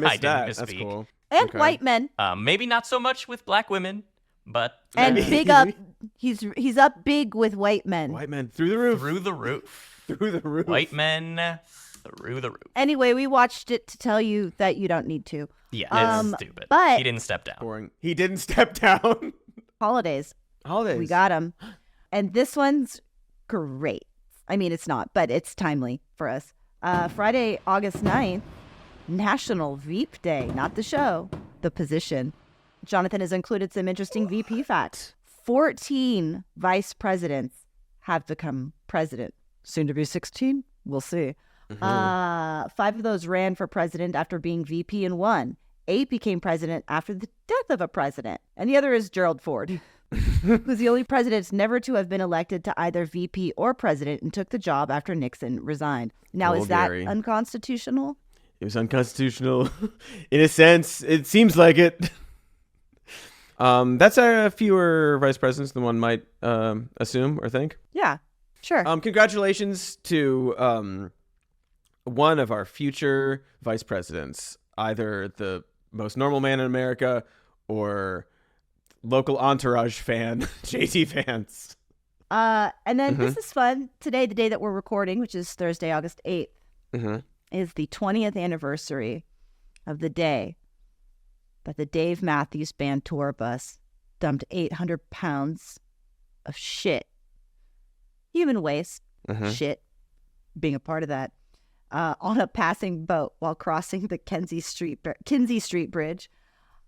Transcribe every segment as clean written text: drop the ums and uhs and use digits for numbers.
I didn't That's misspeak. cool. And Okay. white men. Maybe not so much with black women, but And Maybe. big up. He's up big with white men. White men through the roof. through the roof. Through the roof. White men through the roof. Anyway, we watched it to tell you that you don't need to. Yeah, it's stupid. but- He didn't step down. Boring. He didn't step down. Holidays. Holidays. We got them. And this one's great. I mean, it's not, but it's timely for us. Friday, August 9th, National Veep Day. Not the show, the position. Jonathan has included some interesting VP facts. 14 vice presidents have become president. Soon to be 16. We'll see. 5 of those ran for president after being VP and won. 8 became president after the death of a president. And the other is Gerald Ford, who's the only president never to have been elected to either VP or president and took the job after Nixon resigned. Now, Cool, is that Gary. unconstitutional? It was unconstitutional. In a sense, it seems like it. That's fewer vice presidents than one might assume or think. Yeah, sure. Congratulations to one of our future vice presidents, either the most normal man in America or local entourage fan, JT Vance. And then this is fun. Today, the day that we're recording, which is Thursday, August 8th, is the 20th anniversary of the day that the Dave Matthews Band tour bus dumped 800 pounds of shit, human waste, shit, being a part of that, on a passing boat while crossing the Kinsey Street Bridge.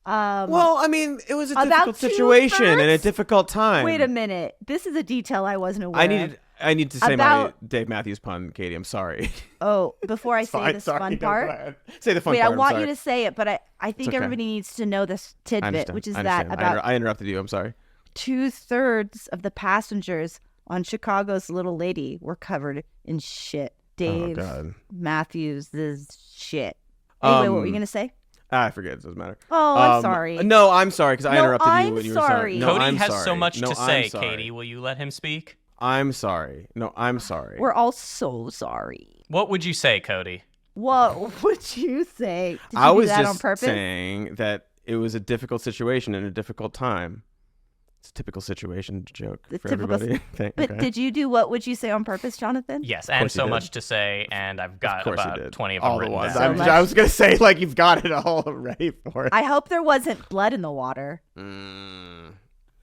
Well, I mean, it was a About difficult situation and a 2/3? difficult time. Wait a minute. This is a detail I wasn't aware of. I need to say About- my Dave Matthews pun, Katie. I'm sorry. Oh, before I say Fine, this sorry, fun no, go part. ahead. Say the fun Wait, part. I want I'm you sorry. to say it, but I think okay. everybody needs to know this I tidbit, understand. which is I that understand. about I interrupted you. I'm sorry. 2/3 of the passengers on Chicago's Little Lady were covered in shit. Dave God. Matthews' shit. Anyway, what were you going to say? I forget. It doesn't matter. Oh, I'm sorry. No, I'm sorry because I No, interrupted I'm you when you sorry. were sorry. No, Cody I'm has sorry. so much No, to I'm say, sorry. Katie. Will you let him speak? I'm sorry. No, I'm sorry. We're all so sorry. What would you say, Cody? What would you say? Did you I do was that just on purpose? saying that it was a difficult situation and a difficult time. It's a typical situation joke The for typical- everybody. I think. But Okay. did you do what would you say on purpose, Jonathan? Yes, and course he so did. much to say, and I've got Of course he about did. 20 of all them the written ones. down. So I was gonna say like you've got it all ready for it. I hope there wasn't blood in the water.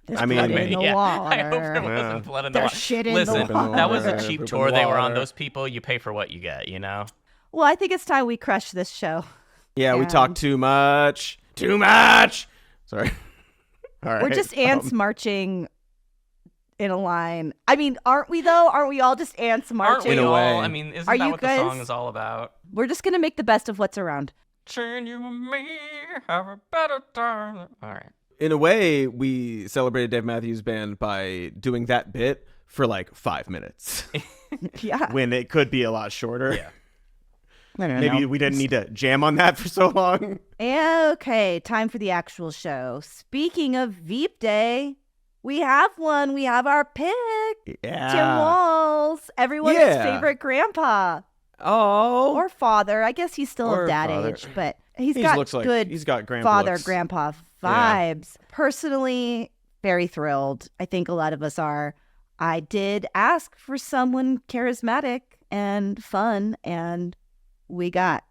There's I mean, blood in the yeah, water. I hope there wasn't blood in the There's water. shit in the Listen, water. that was a Poop cheap in tour the they were on. water. Those people, you pay for what you get, you know? Well, I think it's time we crush this show. Yeah, we And- talk too much. Too much. Sorry. All right. We're just ants marching in a line. I mean, aren't we though? Aren't we all just ants Aren't marching? we In a all? way. I mean, isn't Are that you what guys- the song is all about? We're just gonna make the best of what's around. Turn you and me have a better time. All right. In a way, we celebrated Dave Matthews Band by doing that bit for like 5 minutes Yeah. when it could be a lot shorter. Yeah. I don't Maybe know. we didn't need to jam on that for so long. Okay, time for the actual show. Speaking of Veep Day, we have one. We have our pick. Yeah. Tim Walz, everyone's Yeah. favorite grandpa Oh. or father. I guess he's still Or of dad father. age, but he's He got looks like good he's got grandpa father, looks. grandpa Yeah. vibes. Personally, very thrilled. I think a lot of us are. I did ask for someone charismatic and fun, and we got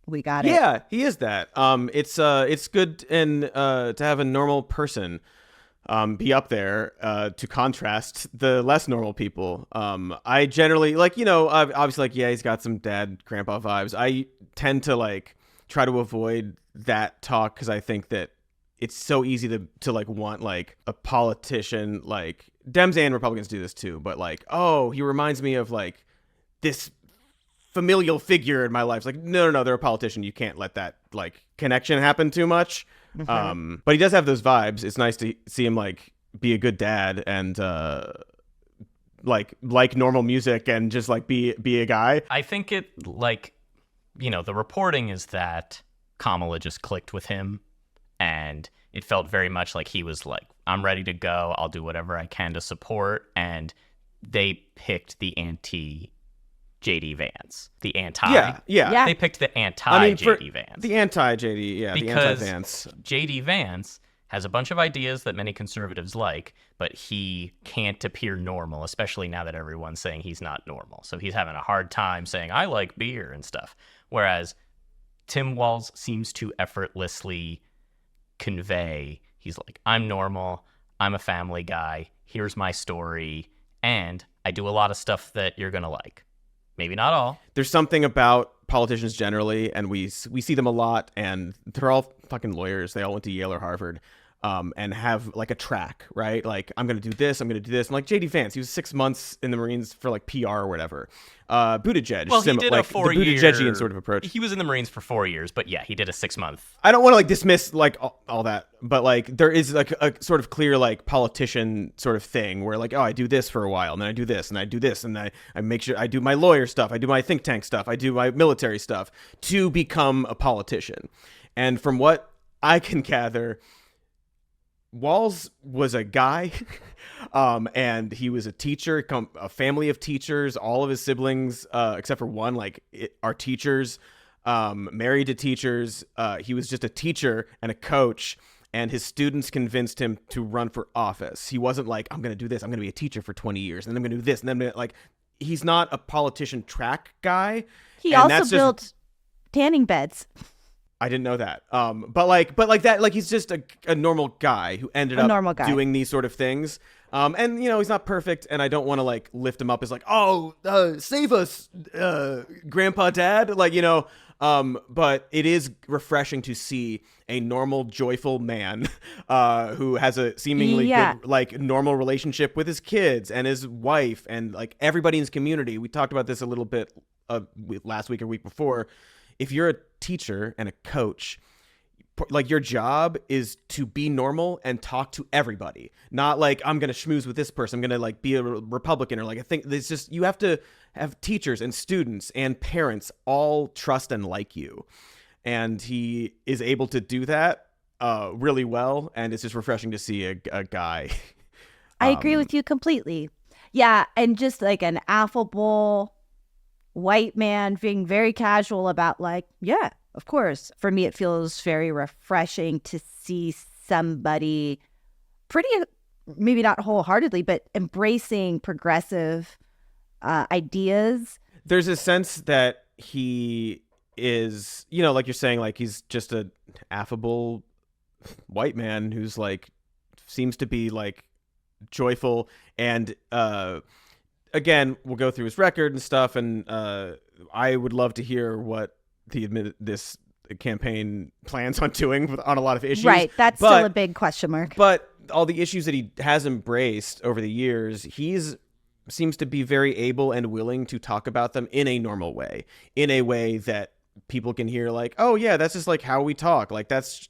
it. Yeah, he is that. It's good and to have a normal person be up there to contrast the less normal people. I generally obviously yeah, he's got some dad grandpa vibes. I tend to like try to avoid that talk because I think that it's so easy to like want like a politician, like Dems and Republicans do this too, but like, oh, he reminds me of like this familial figure in my life. It's like, no, they're a politician. You can't let that like connection happen too much. But he does have those vibes. It's nice to see him like be a good dad and like normal music and just like be a guy. I think it, like, the reporting is that Kamala just clicked with him, and it felt very much like he was like, I'm ready to go. I'll do whatever I can to support. And they picked the anti-Joe JD Vance, the anti. Yeah. They picked the anti-JD Vance. The anti-JD, the because anti-Vance. JD Vance has a bunch of ideas that many conservatives like, but he can't appear normal, especially now that everyone's saying he's not normal. So he's having a hard time saying, I like beer and stuff. Whereas Tim Walz seems to effortlessly convey, he's like, I'm normal, I'm a family guy, here's my story, and I do a lot of stuff that you're going to like. Maybe not all. There's something about politicians generally, and we see them a lot, and they're all fucking lawyers. They all went to Yale or Harvard, and have like a track, right? Like, I'm going to do this, I'm going to do this. And like JD Vance, he was 6 months in the Marines for like PR or whatever. Buttigieg, well, he did like a 4-year, the Buttigiegian sort of approach. He was in the Marines for 4 years, but yeah, he did a 6-month. I don't want to like dismiss like all that, but like there is like a sort of clear like politician sort of thing where like, oh, I do this for a while, and then I do this, and I do this, and I make sure I do my lawyer stuff, I do my think tank stuff, I do my military stuff to become a politician. And from what I can gather, Walz was a guy, and he was a teacher, a family of teachers. All of his siblings, except for one, are teachers, married to teachers. He was just a teacher and a coach, and his students convinced him to run for office. He wasn't like, I'm going to do this, I'm going to be a teacher for 20 years, and then I'm going to do this, and then like, he's not a politician track guy. He also built tanning beds. I didn't know that. But like that, like he's just a normal guy who ended up doing these sort of things. And you know, he's not perfect, and I don't want to like lift him up as like, oh, save us, Grandpa, Dad, like, you know. But it is refreshing to see a normal, joyful man who has a seemingly good, like, normal relationship with his kids and his wife and like everybody in his community. We talked about this a little bit last week or week before. If you're a teacher and a coach, like, your job is to be normal and talk to everybody, not like, I'm going to schmooze with this person, I'm going to like be a Republican, or like, I think it's just, you have to have teachers and students and parents all trust and like you. And he is able to do that really well. And it's just refreshing to see a guy. I agree with you completely. Yeah. And just like an affable white man being very casual about like, yeah, of course. For me, it feels very refreshing to see somebody pretty, maybe not wholeheartedly, but embracing progressive ideas. There's a sense that he is, you know, like you're saying, like he's just an affable white man who's like, seems to be like joyful. And again, we'll go through his record and stuff, and I would love to hear what this campaign plans on doing on a lot of issues. Right, that's still a big question mark. But all the issues that he has embraced over the years, seems to be very able and willing to talk about them in a normal way, in a way that people can hear like, oh yeah, that's just like how we talk. Like, that's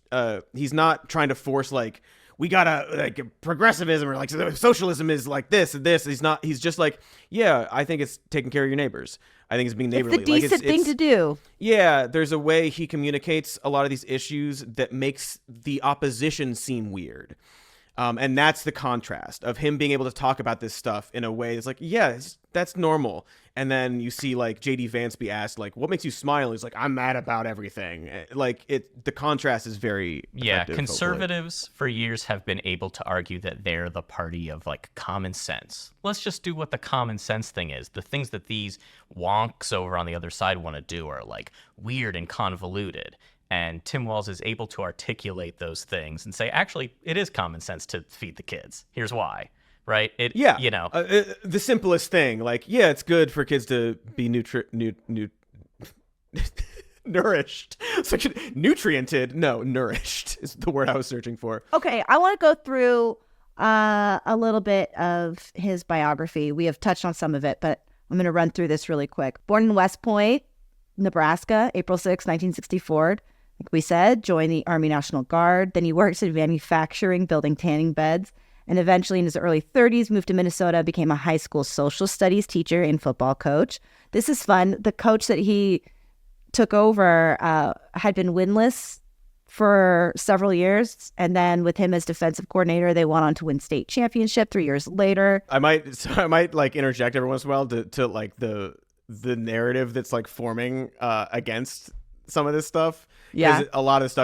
he's not trying to force like, we gotta like progressivism or like socialism is like this and this. He's just like, yeah, I think it's taking care of your neighbors. I think it's being neighborly. It's a decent thing to do. Yeah, there's a way he communicates a lot of these issues that makes the opposition seem weird. And that's the contrast of him being able to talk about this stuff in a way that's like, yeah, that's normal. And then you see like JD Vance be asked like, what makes you smile? He's like, I'm mad about everything. Like, the contrast is very effective, conservatives hopefully. For years have been able to argue that they're the party of like common sense. Let's just do what the common sense thing is. The things that these wonks over on the other side want to do are like weird and convoluted. And Tim Walz is able to articulate those things and say, actually, it is common sense to feed the kids. Here's why, right? You know, the simplest thing, like, yeah, it's good for kids to be nourished. It's like nutriented. No, nourished is the word I was searching for. Okay, I want to go through a little bit of his biography. We have touched on some of it, but I'm going to run through this really quick. Born in West Point, Nebraska, April 6, 1964. Like we said, joined the Army National Guard. Then he works in manufacturing, building tanning beds. And eventually in his early 30s, moved to Minnesota, became a high school social studies teacher and football coach. This is fun. The coach that he took over had been winless for several years. And then with him as defensive coordinator, they went on to win state championship 3 years later. I might like interject every once in a while to like the narrative that's like forming against some of this stuff. Yeah. 'Cause a lot of stuff